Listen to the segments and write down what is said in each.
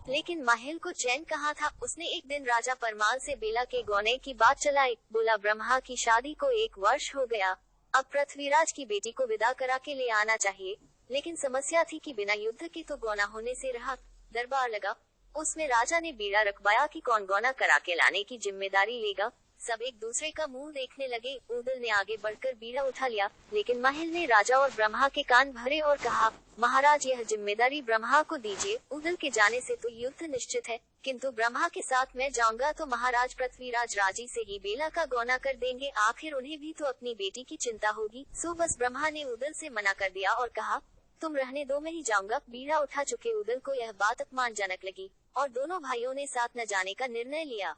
लेकिन माहिल को चैन कहाँ था। उसने एक दिन राजा परमाल से बेला के गौने की बात चलाई। बोला, ब्रह्मा की शादी को 1 वर्ष हो गया, अब पृथ्वीराज की बेटी को विदा करा के ले आना चाहिए। लेकिन समस्या थी कि बिना युद्ध के तो गौना होने से रहा। दरबार लगा। उसमें राजा ने बीड़ा रखवाया कि कौन गौना करा के लाने की जिम्मेदारी लेगा। सब एक दूसरे का मुंह देखने लगे। उदल ने आगे बढ़कर बीड़ा उठा लिया, लेकिन माहिल ने राजा और ब्रह्मा के कान भरे और कहा, महाराज, यह जिम्मेदारी ब्रह्मा को दीजिए। उदल के जाने से तो युद्ध निश्चित है, किंतु ब्रह्मा के साथ मैं जाऊंगा तो महाराज पृथ्वीराज राजी से ही बेला का गौना कर देंगे। आखिर उन्हें भी तो अपनी बेटी की चिंता होगी। सो बस ब्रह्मा ने उदल से मना कर दिया और कहा, तुम रहने दो, मैं ही जाऊंगा। बीड़ा उठा चुके उदल को यह बात अपमानजनक लगी और दोनों भाइयों ने साथ न जाने का निर्णय लिया।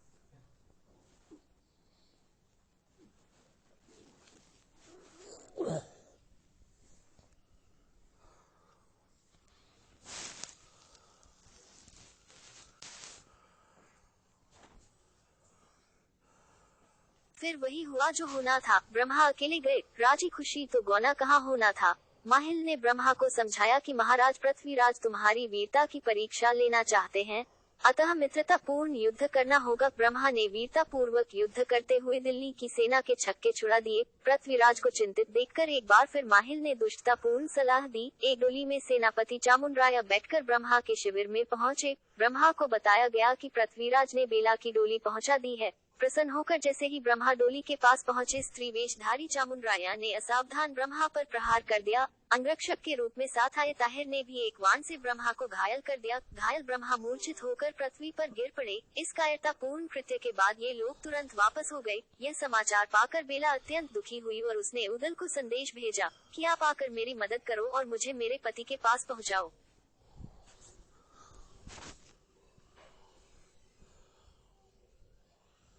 फिर वही हुआ जो होना था। ब्रह्मा अकेले गए, राजी खुशी तो गौना कहाँ होना था। माहिल ने ब्रह्मा को समझाया कि महाराज पृथ्वीराज तुम्हारी वीरता की परीक्षा लेना चाहते हैं, अतः मित्रता पूर्ण युद्ध करना होगा। ब्रह्मा ने वीरता पूर्वक युद्ध करते हुए दिल्ली की सेना के छक्के छुड़ा दिए। पृथ्वीराज को चिंतित देखकर एक बार फिर माहिल ने दुष्टता पूर्ण सलाह दी। एक डोली में सेनापति चामुंडराय बैठकर ब्रह्मा के शिविर में पहुंचे। ब्रह्मा को बताया गया कि पृथ्वीराज ने बेला की डोली पहुंचा दी है। प्रसन्न होकर जैसे ही ब्रह्मा डोली के पास पहुंचे, स्त्री वेशधारी चामुंडराय ने असावधान ब्रह्मा पर प्रहार कर दिया। अंगरक्षक के रूप में साथ आए ताहिर ने भी एक वाण से ब्रह्मा को घायल कर दिया। घायल ब्रह्मा मूर्छित होकर पृथ्वी पर गिर पड़े। इस कायरतापूर्ण कृत्य के बाद ये लोग तुरंत वापस हो गए। यह समाचार पाकर बेला अत्यंत दुखी हुई और उसने उदल को संदेश भेजा कि आप आकर मेरी मदद करो और मुझे मेरे पति के पास पहुँचाओ।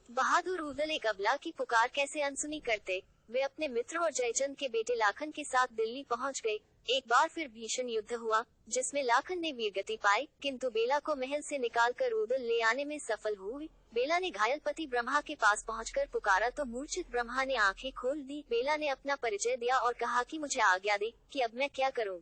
बहादुर उदल एक अबला की पुकार कैसे अनसुनी करते। वे अपने मित्र और जयचंद के बेटे लाखन के साथ दिल्ली पहुंच गए। एक बार फिर भीषण युद्ध हुआ, जिसमें लाखन ने वीरगति पाई, किंतु बेला को महल से निकालकर उदल ले आने में सफल हुई। बेला ने घायल पति ब्रह्मा के पास पहुंचकर पुकारा तो मूर्छित ब्रह्मा ने आंखें खोल दी। बेला ने अपना परिचय दिया और कहा कि मुझे आज्ञा दे कि अब मैं क्या करूं।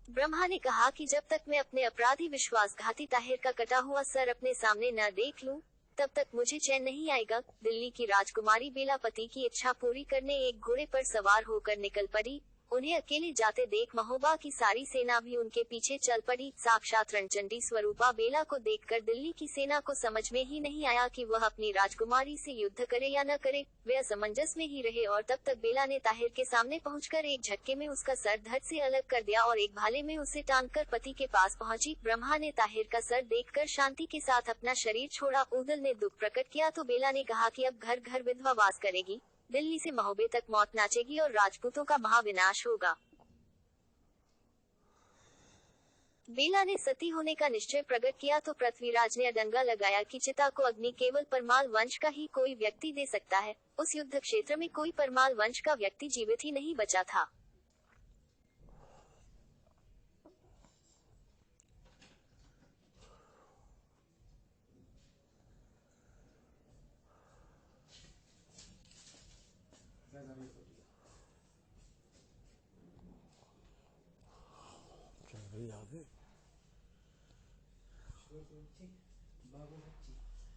ब्रह्मा ने कहा कि जब तक मैं अपने अपराधी विश्वासघाती ताहिर का कटा हुआ सर अपने सामने न देख लूं, तब तक मुझे चैन नहीं आएगा। दिल्ली की राजकुमारी बेला पति की इच्छा पूरी करने एक घोड़े पर सवार होकर निकल पड़ी। उन्हें अकेले जाते देख महोबा की सारी सेना भी उनके पीछे चल पड़ी। साक्षात रणचंडी स्वरूपा बेला को देखकर दिल्ली की सेना को समझ में ही नहीं आया कि वह अपनी राजकुमारी से युद्ध करे या न करे। वे असमंजस में ही रहे और तब तक बेला ने ताहिर के सामने पहुंचकर एक झटके में उसका सर धड़ से अलग कर दिया और एक भाले में उसे टांगकर पति के पास पहुंची। ब्रह्मा ने ताहिर का सर देखकर शांति के साथ अपना शरीर छोड़ा। उदल ने दुख प्रकट किया तो बेला ने कहा कि अब घर घर विधवा वास करेगी, दिल्ली से महोबे तक मौत नाचेगी और राजपूतों का महाविनाश होगा। बेला ने सती होने का निश्चय प्रकट किया तो पृथ्वीराज ने अडंगा लगाया कि चिता को अग्नि केवल परमाल वंश का ही कोई व्यक्ति दे सकता है। उस युद्ध क्षेत्र में कोई परमाल वंश का व्यक्ति जीवित ही नहीं बचा था।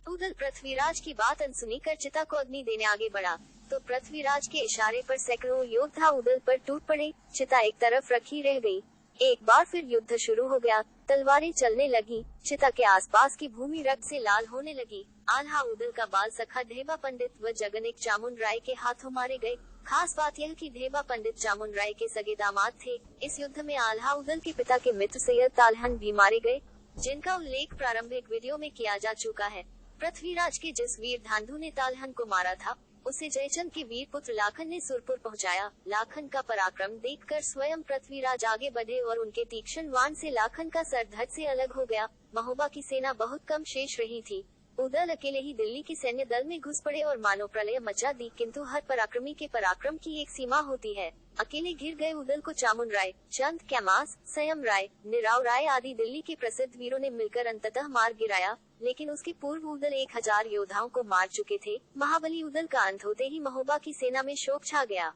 उदल पृथ्वीराज की बात अनसुनी कर चिता को अग्नि देने आगे बढ़ा तो पृथ्वीराज के इशारे पर सैकड़ों योद्धा उदल पर टूट पड़े। चिता एक तरफ रखी रह गई। एक बार फिर युद्ध शुरू हो गया। तलवारें चलने लगी। चिता के आसपास की भूमि रक्त से लाल होने लगी। आल्हा उदल का बाल सखा ढेबा पंडित व जगनिक चामुंडराय के हाथों मारे गए। खास बात यह कि ढेबा पंडित चामुंडराय के सगे दामाद थे। इस युद्ध में आल्हा उदल के पिता के मित्र सैयद तालहन भी मारे गए, जिनका उल्लेख प्रारंभिक वीडियो में किया जा चुका है। पृथ्वीराज के जिस वीर धांधु ने तालहन को मारा था, उसे जयचंद के वीर पुत्र लाखन ने सुरपुर पहुंचाया। लाखन का पराक्रम देखकर स्वयं पृथ्वीराज आगे बढ़े और उनके तीक्ष्ण वाण से लाखन का सर धड़ से अलग हो गया। महोबा की सेना बहुत कम शेष रही थी। उदल अकेले ही दिल्ली के सैन्य दल में घुस पड़े और मानो प्रलय मचा दी, किंतु हर पराक्रमी के पराक्रम की एक सीमा होती है। अकेले घिर गए उदल को चामुंड राय, चंद कैमास, संयम राय, निराव राय आदि दिल्ली के प्रसिद्ध वीरों ने मिलकर अंततः मार गिराया, लेकिन उसके पूर्व उदल 1000 योद्धाओं को मार चुके थे। महाबली उदल का अंत होते ही महोबा की सेना में शोक छा गया।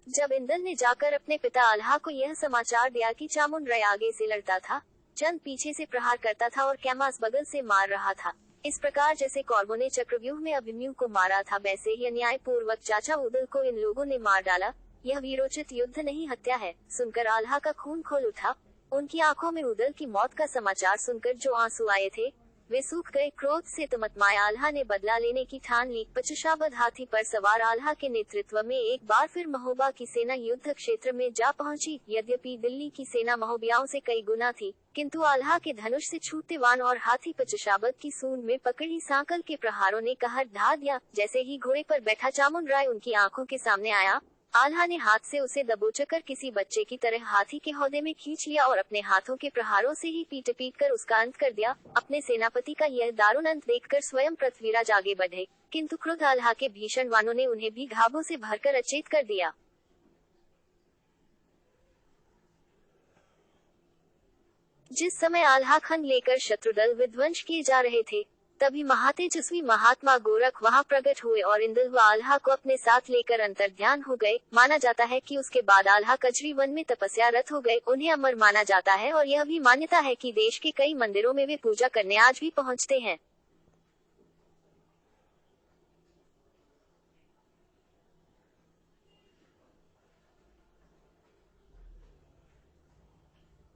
जब इंदल ने जाकर अपने पिता आल्हा को यह समाचार दिया कि चामुंड राय आगे से लड़ता था, चंद पीछे से प्रहार करता था और कैमास बगल से मार रहा था, इस प्रकार जैसे कौरवों ने चक्रव्यूह में अभिमन्यु को मारा था, वैसे ही अन्याय पूर्वक चाचा उदल को इन लोगों ने मार डाला। यह वीरोचित युद्ध नहीं हत्या है। सुनकर आल्हा का खून खोल उठा। उनकी आंखों में उदल की मौत का समाचार सुनकर जो आंसू आए थे वे सूख गए। क्रोध से तमतमाए आल्हा ने बदला लेने की ठान ली। पचशाबद हाथी पर सवार आल्हा के नेतृत्व में एक बार फिर महोबा की सेना युद्ध क्षेत्र में जा पहुंची। यद्यपि दिल्ली की सेना महोबियाओं से कई गुना थी, किंतु आल्हा के धनुष से छूटते वाण और हाथी पचशाबद की सूंड में पकड़ी सांकल के प्रहारों ने कहर ढा दिया। जैसे ही घोड़े पर बैठा चामुंड राय उनकी आंखों के सामने आया, आल्हा ने हाथ से उसे दबोचकर किसी बच्चे की तरह हाथी के हौदे में खींच लिया और अपने हाथों के प्रहारों से ही पीट पीट कर उसका अंत कर दिया। अपने सेनापति का यह दारुण अंत देखकर स्वयं पृथ्वीराज आगे बढ़े, किंतु क्रुद्ध आल्हा के भीषण वाणों ने उन्हें भी घावों से भरकर अचेत कर दिया। जिस समय आल्हा खंड लेकर शत्रुदल विध्वंस किए जा रहे थे, तभी महातेजस्वी महात्मा गोरख वहां प्रकट हुए और इंदल व आल्हा को अपने साथ लेकर अंतर्ध्यान हो गए। माना जाता है कि उसके बाद आल्हा कजरी वन में तपस्यारत हो गए। उन्हें अमर माना जाता है और यह भी मान्यता है कि देश के कई मंदिरों में वे पूजा करने आज भी पहुंचते हैं।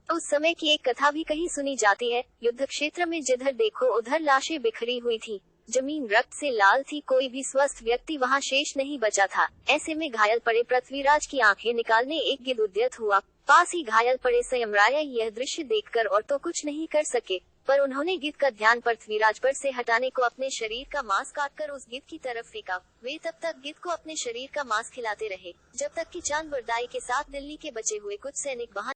उस समय की एक कथा भी कहीं सुनी जाती है। युद्ध क्षेत्र में जिधर देखो उधर लाशें बिखरी हुई थी, जमीन रक्त से लाल थी, कोई भी स्वस्थ व्यक्ति वहां शेष नहीं बचा था। ऐसे में घायल पड़े पृथ्वीराज की आंखें निकालने एक गिद्ध उद्यत हुआ। पास ही घायल पड़े संयम राय यह दृश्य देखकर और तो कुछ नहीं कर सके, पर उन्होंने गिद्ध का ध्यान पृथ्वीराज पर से हटाने को अपने शरीर का मांस काटकर उस गिद्ध की तरफ फेंका। वे तब तक गिद्ध को अपने शरीर का मांस खिलाते रहे, जब तक कि चांद वरदाई के साथ दिल्ली के बचे हुए कुछ सैनिक वहां